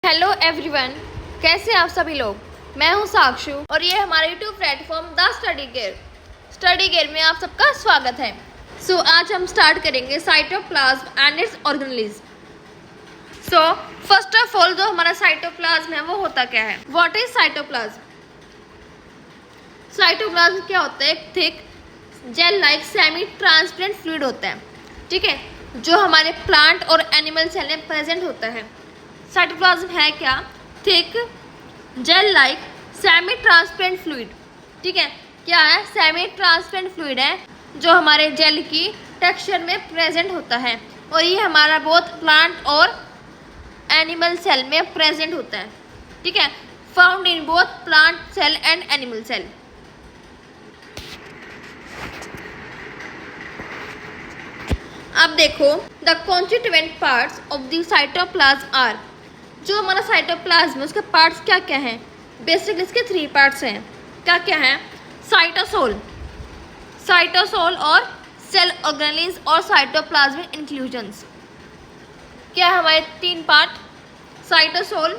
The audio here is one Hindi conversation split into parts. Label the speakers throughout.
Speaker 1: हेलो एवरीवन, कैसे हैं आप सभी लोग। मैं हूं साक्षु और ये हमारा YouTube platform the study gear में आप सबका स्वागत है। आज हम स्टार्ट करेंगे cytoplasm and it's organelles. First of all जो हमारा साइटोप्लाज्म है वो होता क्या है। What is cytoplasm? साइटोप्लाज्म क्या होता है? एक thick gel like semi transparent fluid होता है, ठीक है, जो हमारे प्लांट और एनिमल सेल में प्रेजेंट होता है। साइटोप्लाज्म है क्या? Thick gel like semi transparent fluid, ठीक है। क्या है? सेमी ट्रांसपेरेंट फ्लूइड है जो हमारे जेल की टेक्सचर में प्रेजेंट होता है और ये हमारा बोथ प्लांट और एनिमल सेल में प्रेजेंट होता है, ठीक है। Found in both plant cell and animal cell. अब देखो, the constituent parts of the cytoplasm are, जो हमारा साइटोप्लाज्म है उसके पार्ट्स क्या क्या हैं। बेसिकली इसके 3 पार्ट्स हैं। क्या क्या हैं? साइटोसोल और सेल ऑर्गेनेलिज और साइटोप्लाज्मिक इंक्लूजन्स। क्या है हमारे 3 part? Cytosol,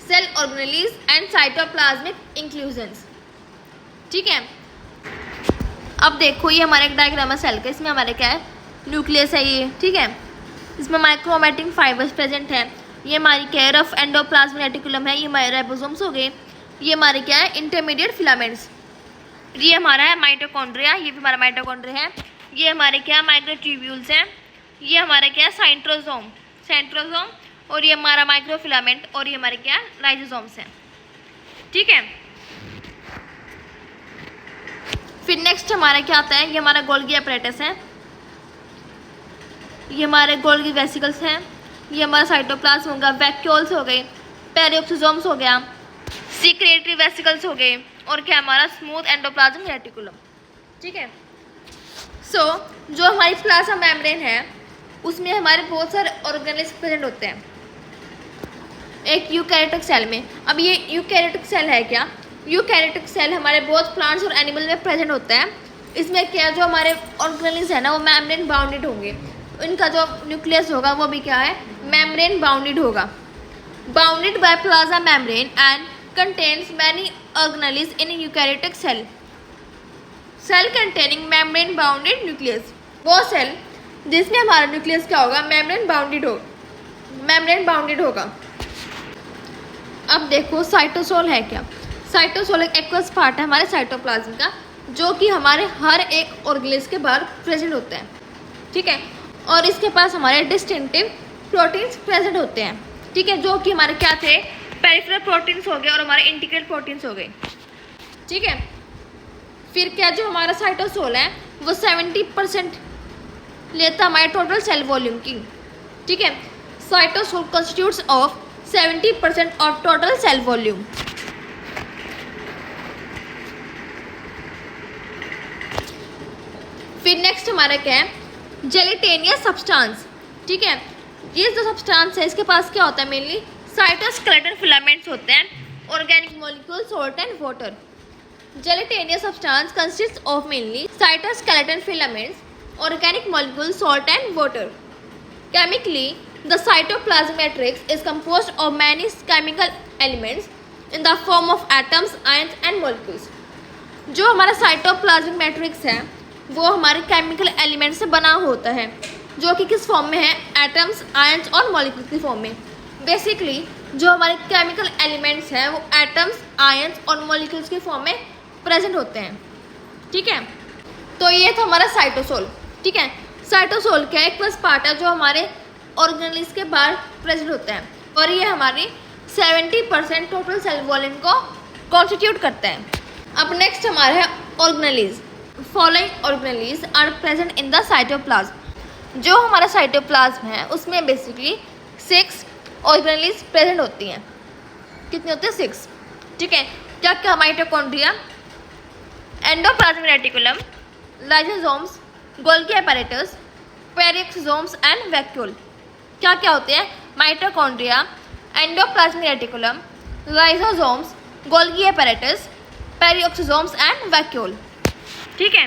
Speaker 1: cell organelles and cytoplasmic inclusions, ठीक है। अब देखो, ये हमारा एक डायग्राम है सेल का। इसमें हमारे क्या है? न्यूक्लियस है ये, ठीक है। इसमें माइक्रोमैटिक फाइबर्स प्रेजेंट है। ये हमारी क्या है? रफ एंडोप्लाज्मिक रेटिकुलम है। ये हमारे राइबोसोम्स हो गए। ये हमारे क्या है? Intermediate filaments. ये हमारा है माइटोकॉन्ड्रिया। ये भी हमारा माइटोकॉन्ड्रिया है। ये हमारे क्या? माइक्रोट्यूब्यूल्स हैं। ये हमारे क्या है? सेंट्रोसोम। और ये हमारा माइक्रोफिलामेंट और ये हमारे क्या? लाइसोसोम्स हैं, ठीक है। फिर नेक्स्ट हमारा क्या आता है? ये हमारा गोल्गी अपैरेटस है। ये हमारे गोल्गी वेसिकल्स हैं। ये हमारा साइटोप्लाज्म होगा। वैक्यूल्स हो गए, पेरियोक्सोसोम्स हो गया, सीक्रेटरी वेसिकल्स हो गए और क्या हमारा स्मूथ एंडोप्लाज्म रेटिकुलम, ठीक है। जो हमारी प्लाज्मा मेम्ब्रेन है उसमें हमारे बहुत सारे ऑर्गेनेल्स प्रेजेंट होते हैं एक यूकैरियोटिक सेल में। अब ये यूकैरियोटिक सेल है क्या? यूकैरियोटिक सेल हमारे बहुत प्लांट्स और एनिमल में प्रेजेंट होता है। इसमें क्या, जो हमारे ऑर्गेनेल्स है ना वो मेम्ब्रेन बाउंडेड होंगे। इनका जो न्यूक्लियस होगा वो भी क्या है? मेम्ब्रेन बाउंडेड होगा। Bounded by plasma membrane and contains many organelles in eukaryotic cell containing membrane bounded nucleus. वो सेल जिसमें हमारा न्यूक्लियस क्या होगा? मेम्ब्रेन बाउंडेड होगा। अब देखो, साइटोसोल है क्या? साइटोसोल एक एक्वस पार्ट है हमारे साइटोप्लाज्म का, जो कि हमारे हर एक ऑर्गेनेल्स के बाहर प्रेजेंट होता है, ठीक है। और इसके पास हमारे डिस्टिंक्टिव प्रोटीन्स प्रेजेंट होते हैं, ठीक है, जो कि हमारे क्या थे? पेरिफेरल प्रोटीन्स हो गए और हमारे इंटीग्रेट प्रोटीन्स हो गए, ठीक है। फिर क्या, जो हमारा साइटोसोल है वो 70% लेता है हमारे टोटल सेल वॉल्यूम की, ठीक है। Cytosol constitutes of 70% of total cell volume. फिर नेक्स्ट हमारा क्या है? जेलेटिनियस सब्सटेंस, ठीक है। ये जो सब्सटेंस है इसके पास क्या होता है? मेनली साइटोस्केलेटन फिलामेंट्स होते हैं, organic molecule, salt and water. Gelatinous substance consist of mainly cytoskeleton filaments, organic molecules, salt and water. Chemically, the cytoplasmic matrix is composed of many chemical elements in the form of atoms, ions and molecules. जो हमारा साइटोप्लाज्मिक मैट्रिक्स है वो हमारे केमिकल एलिमेंट्स से बना होता है, जो कि किस फॉर्म में है? एटम्स, आयंस और मॉलिक्यूल्स की फॉर्म में। बेसिकली जो हमारे केमिकल एलिमेंट्स हैं वो एटम्स, आयंस और मॉलिक्यूल्स की फॉर्म में प्रेजेंट होते हैं, ठीक है। तो ये था हमारा साइटोसोल, ठीक है। साइटोसोल क्या है? एक्वस पार्ट है जो हमारे ऑर्गेनेल्स के बाहर प्रेजेंट होता है और ये हमारी 70% टोटल सेल वॉल्यूम को कॉन्स्टिट्यूट करता है। अब नेक्स्ट हमारा है organelles. Following organelles are present in the cytoplasm. जो हमारा साइटोप्लाज्म है उसमें बेसिकली 6 ऑर्गेनेल्स प्रेजेंट होती हैं। कितनी होती है? 6, ठीक है। क्या क्या? Mitochondria, endoplasmic reticulum, lysosomes, Golgi apparatus, peroxisomes and vacuole. क्या क्या होते हैं? Mitochondria, endoplasmic reticulum, lysosomes, Golgi apparatus, peroxisomes and vacuole, ठीक है।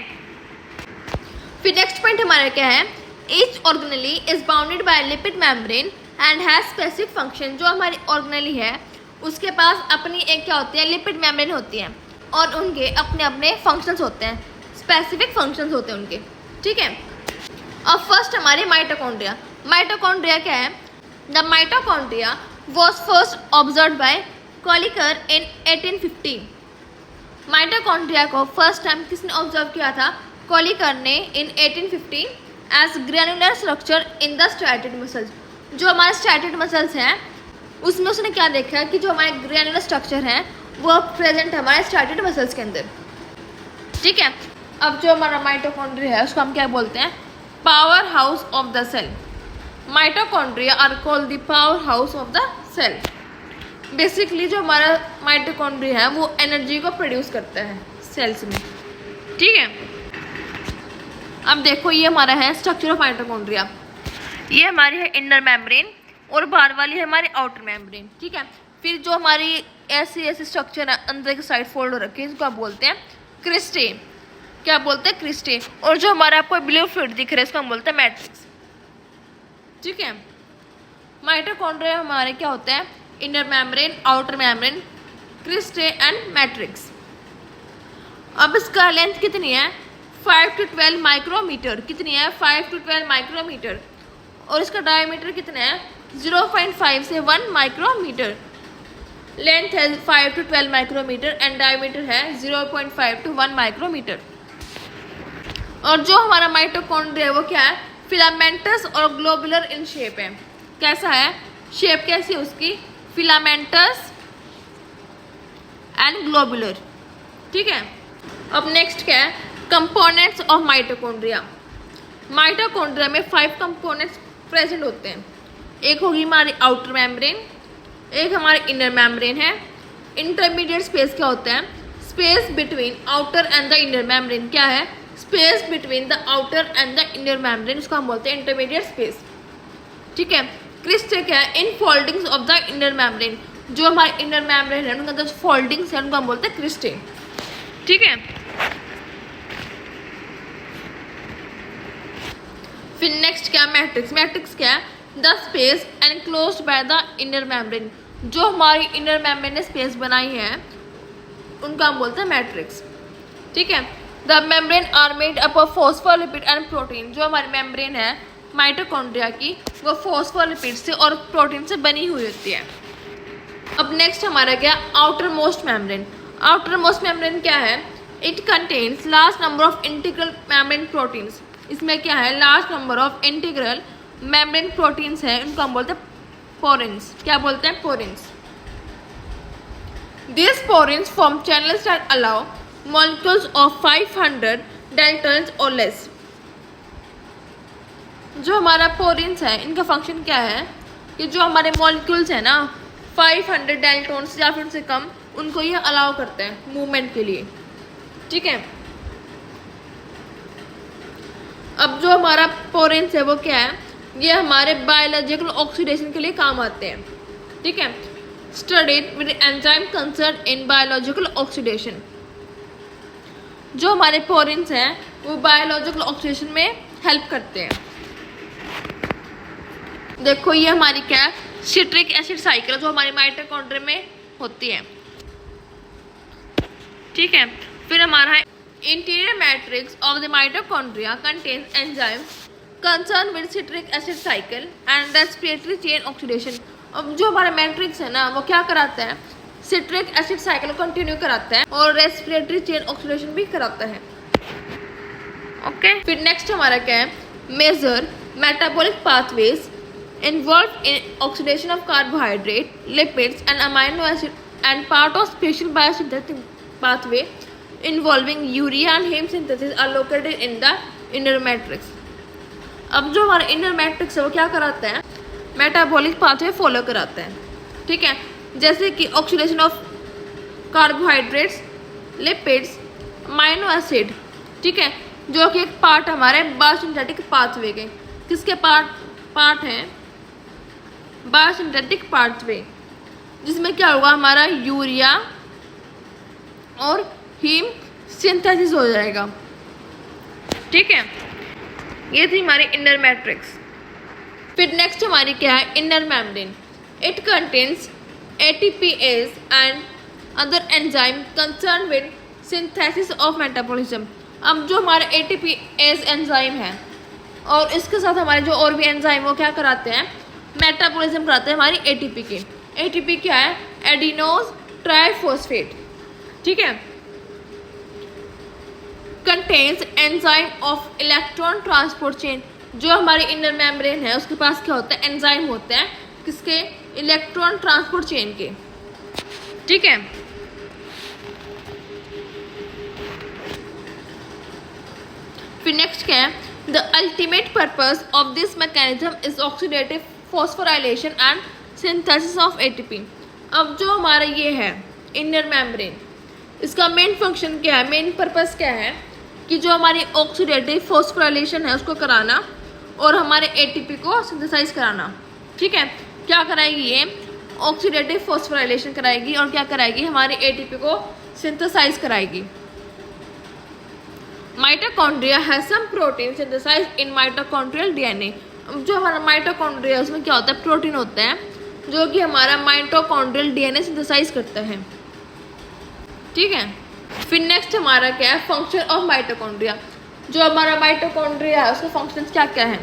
Speaker 1: फिर नेक्स्ट पॉइंट हमारा क्या है? Each organelle is bounded by lipid membrane and has specific function. जो हमारी ऑर्गेनेली है उसके पास अपनी एक क्या होती है, लिपिड मेम्ब्रेन होती है और उनके अपने अपने फंक्शंस होते हैं, स्पेसिफिक फंक्शंस होते हैं उनके, ठीक है। अब फर्स्ट हमारे माइटोकॉन्ड्रिया। माइटोकॉन्ड्रिया क्या है? The mitochondria was first observe by Kolliker in 1850। Mitochondria को फर्स्ट टाइम किसने ऑब्जर्व किया था? कॉलिकर ने in 1850 as granular structure in the striated muscles. जो हमारे स्ट्रैटेड मसल्स हैं उसमें उसने क्या देखा कि जो हमारे ग्रैनुलर स्ट्रक्चर हैं वो प्रेजेंट है हमारे स्ट्रैटेड मसल्स के अंदर, ठीक है। अब जो हमारा माइटोकॉन्ड्रिया है उसको हम क्या बोलते हैं? Power house of the cell. Mitochondria are called the power house of the cell. Basically जो हमारा माइटोकॉन्ड्रिया है वो एनर्जी को प्रोड्यूस करता है सेल्स में, ठीक है। अब देखो ये हमारा है स्ट्रक्चर ऑफ माइटोकॉन्ड्रिया। ये हमारी है इनर मेम्ब्रेन और बाहर वाली है हमारी आउटर मेम्ब्रेन, ठीक है। फिर जो हमारी ऐसे स्ट्रक्चर है अंदर की साइड फोल्ड हो रखे हैं इसको आप बोलते हैं क्रिस्टे। क्या बोलते हैं? क्रिस्टे। और जो हमारा आपको ब्लू फ्लूइड दिख रहा है इसको हम बोलते हैं मैट्रिक्स, ठीक है। माइटोकॉन्ड्रिया हमारे क्या होते हैं? Inner membrane, outer membrane, cristae and matrix. अब इसका लेंथ कितनी है? 5 to 12 माइक्रोमीटर। कितनी है? 5 to 12 माइक्रोमीटर। और इसका डायमीटर कितना है? 0.5 से 1 माइक्रोमीटर। लेंथ है 5 to 12 माइक्रोमीटर एंड डायमीटर है 0.5 to 1 माइक्रोमीटर। और जो हमारा माइटोकॉन्ड्रिया है वो क्या है? फिलामेंटस और ग्लोबुलर इन शेप है। कैसा है? शेप कैसी है उसकी? फिलामेंटस एंड ग्लोबुलर, ठीक है। अब नेक्स्ट क्या है? Components of mitochondria. माइटोकॉन्ड्रिया में 5 कंपोनेंट्स प्रेजेंट होते हैं। एक होगी हमारी आउटर मेम्ब्रेन, एक हमारी इनर मेम्ब्रेन है। इंटरमीडिएट स्पेस क्या होता है? Space between outer and the inner membrane. क्या है? Space between the outer and the inner membrane, उसको हम बोलते हैं इंटरमीडिएट स्पेस, ठीक है। क्रिस्टे क्या है? In foldings of the inner membrane. जो हमारे इनर मेम्ब्रेन है उनके अंदर जो फोल्डिंग्स है उनको हम बोलते हैं क्रिस्टे, ठीक है। फिर नेक्स्ट क्या? मैट्रिक्स। मैट्रिक्स क्या है? The space enclosed by the inner membrane. जो हमारी इनर मेम्ब्रेन ने स्पेस बनाई है उनका हम बोलते हैं मैट्रिक्स, ठीक है। The membrane are made up of phospholipid and protein. जो हमारी मेम्ब्रेन है माइटोकॉन्ड्रिया की वो फॉस्फोलिपिड से और प्रोटीन से बनी हुई होती है। अब नेक्स्ट हमारा क्या? Outermost membrane. Outermost membrane क्या है? It contains large number of integral membrane proteins. इसमें क्या है? Large number of integral membrane proteins है, उनको हम बोलते हैं पोरेंस। क्या बोलते हैं? Porins. This porins form channels that allow molecules of 500 daltons और लेस। जो हमारा पोरेंस है इनका फंक्शन क्या है कि जो हमारे मॉलिक्यूल्स है ना 500 डाल्टन्स या फिर से कम, उनको ये अलाउ करते हैं मूवमेंट के लिए, ठीक है। अब जो हमारा पोरेंस है वो क्या है? ये हमारे बायोलॉजिकल ऑक्सीडेशन के लिए काम आते हैं, ठीक है। Studied with enzyme concern in biological oxidation. जो हमारे पोरेंस हैं वो बायोलॉजिकल ऑक्सीडेशन में हेल्प करते हैं। देखो ये हमारी क्या है? सिट्रिक एसिड साइकिल जो हमारी माइटोकॉन्ड्रिया में होती है, ठीक है। फिर हमारा है interior matrix of the mitochondria contains enzymes concern with citric acid cycle and respiratory chain oxidation. अब जो हमारा मैट्रिक्स है ना वो क्या कराता है? सिट्रिक एसिड साइकिल कंटिन्यू कराता है और रेस्पिरेटरी चेन ऑक्सीडेशन भी कराता है, ओके। फिर नेक्स्ट हमारा क्या है? Major metabolic pathways involved in oxidation of carbohydrate, lipids and amino acid and part of special biosynthetic pathway involving urea and heme synthesis are located in the inner matrix. अब जो हमारा inner matrix है वो क्या कराता है? मेटाबॉलिक पाथवे फॉलो कराता है, ठीक है। जैसे कि oxidation of carbohydrates, lipids, amino acid, ठीक है, जो कि एक पार्ट हमारे बायोसिंथेटिक पाथवे के। किसके पार्ट हैं? बायोसिंथेटिक पाथवे, जिसमें क्या होगा? हमारा यूरिया और हीम सिंथेसिस हो जाएगा, ठीक है। ये थी हमारी इनर मैट्रिक्स। फिर नेक्स्ट हमारी क्या है, inner membrane. It contains ATPase and other enzyme concern with synthesis of metabolism. अब जो हमारे ATPase एंजाइम है और इसके साथ हमारे जो और भी एंजाइम वो क्या कराते हैं, मेटाबॉलिज्म कराते हैं हमारी ATP के। ATP क्या है, एडिनोज ट्राइफॉस्फेट, ठीक है। Contains enzyme of electron transport chain. जो हमारी इनर मेम्ब्रेन है उसके पास क्या होता है, एंजाइम होते हैं किसके, इलेक्ट्रॉन ट्रांसपोर्ट चेन के, ठीक है। फिर नेक्स्ट क्या है, the ultimate purpose of this mechanism is oxidative phosphorylation and synthesis of ATP। अब जो हमारा ये है इनर मेम्ब्रेन, इसका मेन फंक्शन क्या है, मेन पर्पस क्या है कि जो हमारी ऑक्सीडेटिव फॉस्फोराइलेशन है उसको कराना और हमारे ATP को सिंथेसाइज कराना, ठीक है। क्या कराएगी ये, ऑक्सीडेटिव फॉस्फोराइलेशन कराएगी और क्या कराएगी, हमारे ATP को सिंथेसाइज कराएगी। Mitochondria has some protein synthesized in mitochondrial DNA। जो हमारा माइटोकॉन्ड्रिया है उसमें क्या होता है, प्रोटीन होते हैं जो कि हमारा माइटोकॉन्ड्रियल DNA सिंथेसाइज करता है, ठीक है। फिर नेक्स्ट हमारा क्या है, फंक्शन ऑफ माइटोकॉन्ड्रिया। जो हमारा माइटोकॉन्ड्रिया है उसके फंक्शंस क्या क्या हैं।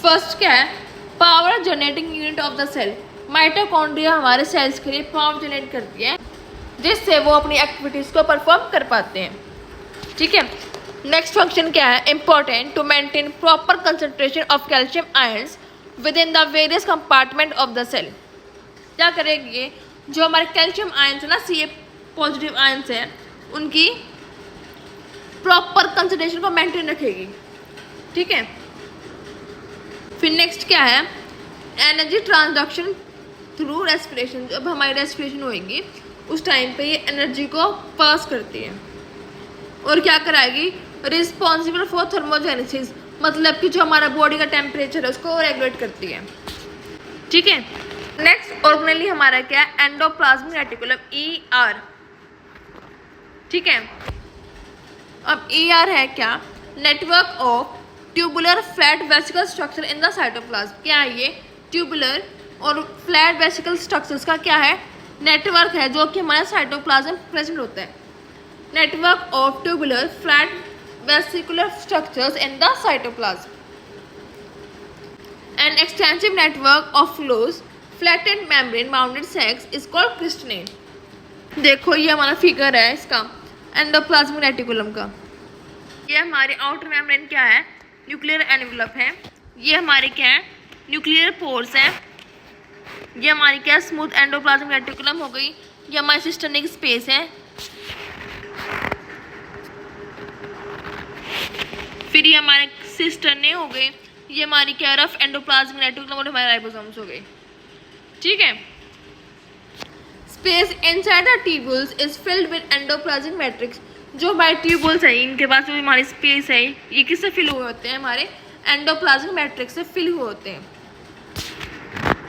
Speaker 1: फर्स्ट क्या है, power generating unit of the cell. Mitochondria हमारे सेल्स के लिए पावर जनरेट करती है जिससे वो अपनी एक्टिविटीज़ को परफॉर्म कर पाते हैं, ठीक है। नेक्स्ट फंक्शन क्या है, important to maintain proper concentration of calcium ions within the various compartment of the cell. क्या करेगी ये, जो हमारे कैल्शियम आयंस है ना, Ca पॉजिटिव आयंस है, उनकी प्रॉपर कंसंट्रेशन को मेंटेन रखेगी, ठीक है। फिर नेक्स्ट क्या है, एनर्जी ट्रांसडक्शन थ्रू रेस्पिरेशन। जब हमारी रेस्पिरेशन होगी उस टाइम पे ये एनर्जी को पास करती है और क्या कराएगी, रिस्पॉन्सिबल फॉर थर्मोजेनेसिस, मतलब कि जो हमारा बॉडी का टेम्परेचर है उसको रेगुलेट करती है, ठीक है। नेक्स्ट ऑर्गेनेली हमारा क्या है, एंडोप्लाज्मिक रेटिकुलम ER, ठीक है। अब ER है क्या, network of tubular flat vesicle structure in the cytoplasm. क्या है ये, ट्यूबुलर और फ्लैट वेसिकल स्ट्रक्चर्स का क्या है, नेटवर्क है जो कि हमारे साइटोप्लाज्म प्रेजेंट होता है। Network of tubular flat vesicular structures in the cytoplasm. An extensive network of close flattened membrane bounded cells is called क्रिस्टनेन। देखो ये हमारा फिगर है इसका एंडोप्लाज्मिक रेटिकुलम का। ये हमारे आउटर मेम्ब्रेन क्या है, न्यूक्लियर एनवेलप है। ये हमारे क्या है, न्यूक्लियर पोर्स है। ये हमारी क्या, स्मूथ एंडोप्लाज्मिक रेटिकुलम हो गई। ये हमारी सिस्टर्निक स्पेस है। फिर ये हमारे सिस्टर्ने हो गए। ये हमारी क्या, रफ एंडोप्लाज्मिक रेटिकुलम और हमारे राइबोसोम्स हो गए, ठीक है। Space inside the tubules is filled with endoplasmic matrix. जो हमारे ट्यूब्यूल्स हैं इनके पास जो हमारी स्पेस है ये किससे फिल हुए होते हैं, हमारे एंडोप्लाज्मिक मैट्रिक्स से फिल हुए होते हैं,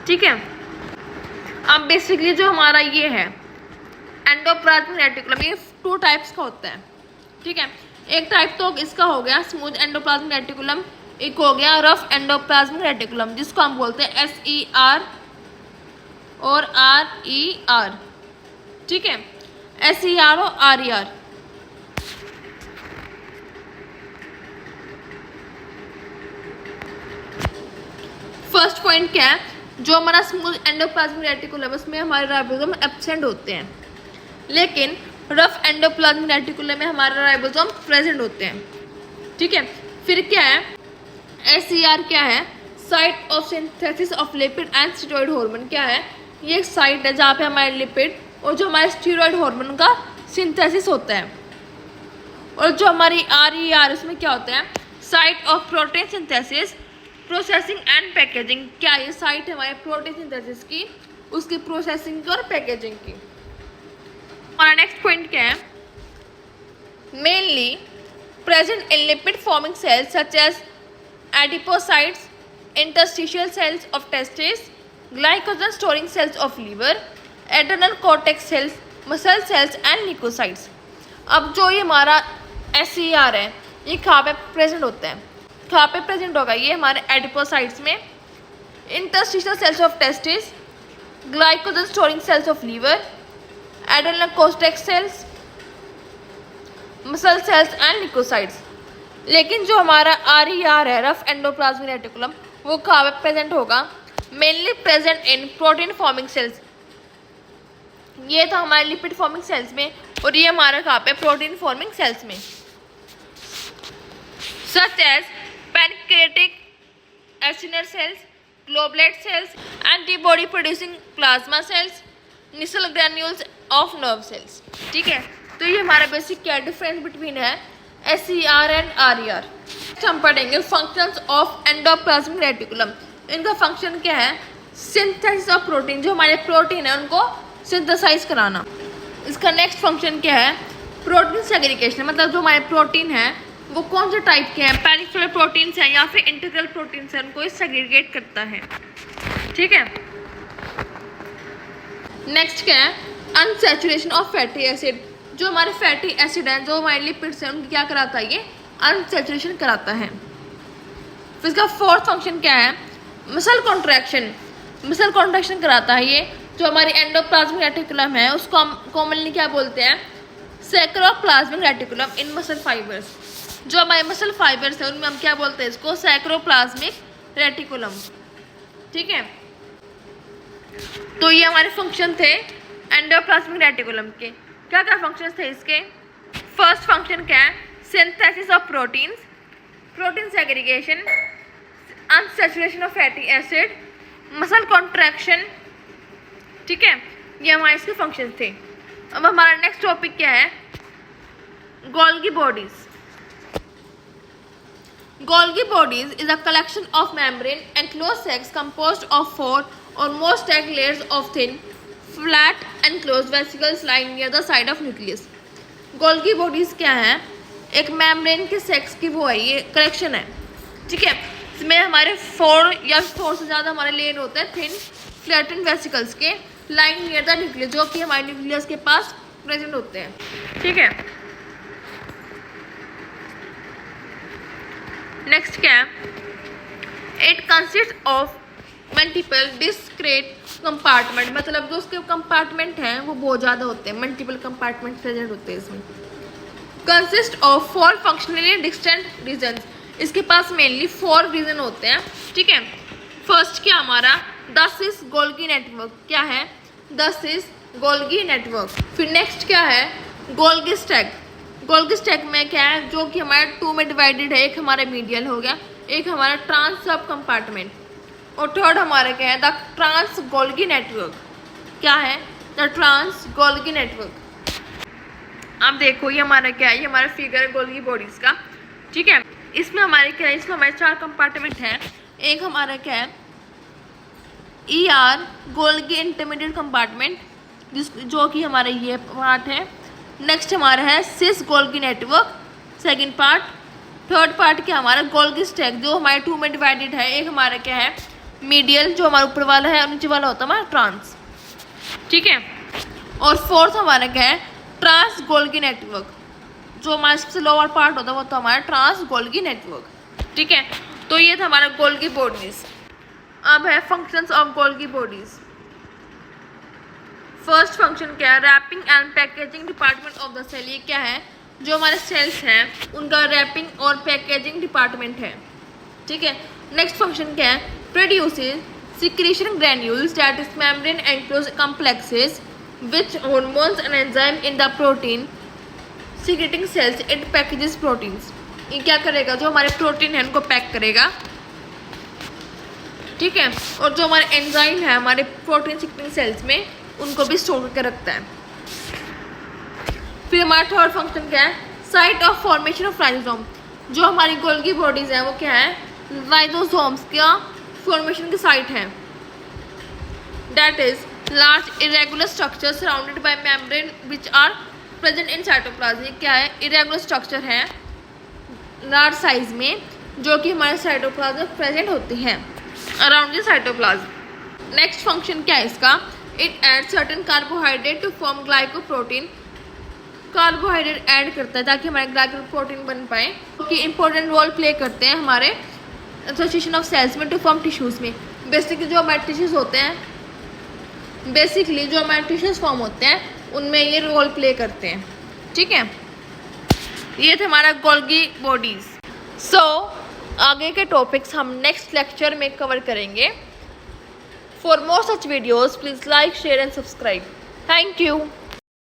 Speaker 1: ठीक है। अब बेसिकली जो हमारा ये है एंडोप्लाज्मिक रेटिकुलम, ये 2 टाइप्स का होता है, ठीक है। एक टाइप तो इसका हो गया स्मूथ एंडोप्लाज्मिक रेटिकुलम, एक हो गया रफ एंडोप्लाज्मिक रेटिकुलम जिसको हम बोलते हैं SER और RER, ठीक है। SER और RER। फर्स्ट पॉइंट क्या है, जो हमारा स्मूथ एंडोप्लाज्मिक रेटिकुलम उसमें हमारे राइबोसोम एब्सेंट होते हैं, लेकिन रफ एंडोप्लाज्मिक रेटिकुलम में हमारे राइबोसोम प्रेजेंट होते हैं, ठीक है। फिर क्या है, SER क्या है, site of synthesis of lipid and steroid hormone. क्या है, ये एक साइट है जहाँ पे हमारे लिपिड और जो हमारे स्टेरॉइड हार्मोन का सिंथेसिस होता है। और जो हमारी RER उसमें क्या होता है, site of protein synthesis, processing and packaging. क्या ये साइट है हमारे प्रोटीन सिंथेसिस की, उसकी प्रोसेसिंग की और पैकेजिंग की। हमारा नेक्स्ट पॉइंट क्या है, mainly present in lipid forming cells such as adipocytes, interstitial cells of testes, glycogen storing cells of liver, adrenal cortex cells, muscle cells and leukocytes। अब जो ये हमारा SER है ये कहाँ पे प्रेजेंट होता है, कहाँ पे प्रेजेंट होगा, ये हमारे एडिपोसाइट्स में, interstitial cells of testis, glycogen storing cells of liver, adenocostic cells, muscle cells and leucocytes. लेकिन जो हमारा RER है, रफ एंडोप्लाज्मिक रेटिकुलम, वो कहाँ पे प्रेजेंट होगा? मेनली प्रेजेंट इन प्रोटीन फॉर्मिंग सेल्स। ये था हमारे लिपिड फॉर्मिंग सेल्स में, और ये हमारा कहाँ पे? प्रोटीन फॉर्मिंग सेल्स में, such as pancreatic acinar cells, goblet cells, antibody producing plasma cells, Nissl granules of nerve cells. ठीक है, तो ये हमारा बेसिक क्या डिफरेंस बिटवीन है SER एंड RER। हम पढ़ेंगे फंक्शंस ऑफ एंडोप्लाज्मिक रेटिकुलम। इनका फंक्शन क्या है? सिंथेसिस ऑफ प्रोटीन, जो हमारे प्रोटीन है उनको सिंथेसाइज कराना। इसका नेक्स्ट फंक्शन क्या है? प्रोटीन सेग्रीगेशन, मतलब जो हमारे प्रोटीन है वो कौन से टाइप के हैं, पेरिफेरल प्रोटीन्स हैं या फिर इंटीग्रल प्रोटीन्स हैं, उनको सेग्रीगेट करता है। ठीक है, नेक्स्ट क्या है? अनसैचुरेशन ऑफ फैटी एसिड, जो हमारे फैटी एसिड हैं, जो हमारे लिपिड्स हैं, उनकी क्या कराता है? ये अनसैचुरेशन कराता है। फिर इसका फोर्थ फंक्शन क्या है? मसल कॉन्ट्रैक्शन, मसल कॉन्ट्रैक्शन कराता है ये। जो हमारी एंडोप्लाज्मिक रेटिकुलम है उसको हम कॉमनली क्या बोलते हैं? सैक्रोप्लाज्मिक रेटिकुलम इन मसल फाइबर्स। जो हमारे मसल फाइबर्स हैं उनमें हम क्या बोलते हैं? इसको सैक्रोप्लाज्मिक रेटिकुलम। ठीक है, तो ये हमारे फंक्शन थे एंडोप्लाज्मिक रेटिकुलम के। क्या क्या फंक्शंस थे इसके? फर्स्ट फंक्शन क्या है? Synthesis of proteins, protein segregation, unsaturation of fatty acid, muscle contraction. ठीक है, ये हमारे इसके फंक्शंस थे। अब हमारा नेक्स्ट टॉपिक क्या है? Golgi bodies. Golgi bodies is a collection of membrane enclosed sacs composed of 4 or more stacked layers of thin, flat enclosed vesicles lying near the side of nucleus. Golgi bodies क्या है? एक मेम्ब्रेन के सेक्स की वो है, ये कलेक्शन है। ठीक है, इसमें हमारे 4 या 4 से ज़्यादा हमारे लेयर होते हैं थिन फ्लैटेंड वेसिकल्स के, लाइंग नियर द न्यूक्लियस, जो कि हमारे न्यूक्लियस के पास प्रेजेंट होते हैं। ठीक है, नेक्स्ट क्या है? It consist of multiple discrete compartment, मतलब जो उसके कंपार्टमेंट हैं वो बहुत ज़्यादा होते हैं, मल्टीपल कंपार्टमेंट प्रेजेंट होते हैं इसमें। Consist of 4 functionally distinct regions, इसके पास मेनली 4 रीजन होते हैं। ठीक है, फर्स्ट क्या हमारा? The cis Golgi network. क्या है? The cis Golgi network. फिर नेक्स्ट क्या है? Golgi stack. गोल्गी स्टैक में क्या है? जो कि हमारा 2 में डिवाइडेड है, एक हमारा मीडियल हो गया, एक हमारा ट्रांस सब कंपार्टमेंट, और थर्ड हमारा क्या है? The trans Golgi network. क्या है? The trans Golgi network. अब देखो ये हमारा क्या है? ये हमारा फिगर है गोल्गी बॉडीज का। ठीक है, इसमें हमारे क्या है? इसमें हमारे 4 कंपार्टमेंट हैं। एक हमारा क्या है? ER गोल्गी इंटरमीडिएट कंपार्टमेंट, जो कि हमारा ये पार्ट है। नेक्स्ट हमारा है cis Golgi network, second part. Third part क्या हमारा? गोल्गी स्टैक, जो हमारे 2 में डिवाइडेड है। एक हमारा क्या है? मीडियल, जो हमारा ऊपर वाला है, और नीचे वाला होता है हमारा ट्रांस। ठीक है, और फोर्थ हमारा क्या है? ट्रांस गोल्गी नेटवर्क, जो हमारा सबसे लोअर पार्ट होता है वो तो हमारा ट्रांस गोल्गी नेटवर्क। ठीक है, तो ये था हमारा गोल्गी बॉडीज। अब है functions of Golgi bodies. First function क्या है? Wrapping and packaging department of the cell. ये क्या है? जो हमारे सेल्स हैं उनका रैपिंग और पैकेजिंग डिपार्टमेंट है। ठीक है, नेक्स्ट फंक्शन क्या है? Produces secretion granules that is membrane enclosed complexes which hormones and enzyme in the protein secreting sales it packages proteins. ये क्या करेगा? जो हमारे प्रोटीन है उनको पैक करेगा। ठीक है, और जो हमारे एंजाइम है हमारे प्रोटीन सिक्रेटिंग सेल्स में, उनको भी स्टोर करके रखता है। फिर हमारा थर्ड फंक्शन क्या है? Site of formation of lysosome. जो हमारी गोल्गी बॉडीज हैं वो क्या है? राइजोसोम्स का फॉर्मेशन की साइट है। That is large irregular structure surrounded by membrane which are present in cytoplasm. क्या है? इरेगुलर स्ट्रक्चर है लार्ज साइज में, जो कि हमारे साइटोप्लाज्म में प्रेजेंट होते हैं around the cytoplasm. Next function क्या है इसका? It add certain carbohydrate to form glycoprotein. Carbohydrate add करता है ताकि हमारे ग्लाइकोप्रोटीन बन पाए, क्योंकि इंपॉर्टेंट रोल प्ले करते हैं हमारे एसोसिएशन ऑफ सेल्स में टू फॉर्म टिश्यूज़ में। बेसिकली जो मैट्रिसेस होते हैं, बेसिकली जो मैट्रिसेस फॉर्म होते हैं उनमें ये रोल प्ले करते हैं। ठीक है, ये थे हमारा गोल्गी बॉडीज। सो आगे के टॉपिक्स हम नेक्स्ट लेक्चर में कवर करेंगे। For more such videos please like, share and subscribe. Thank you.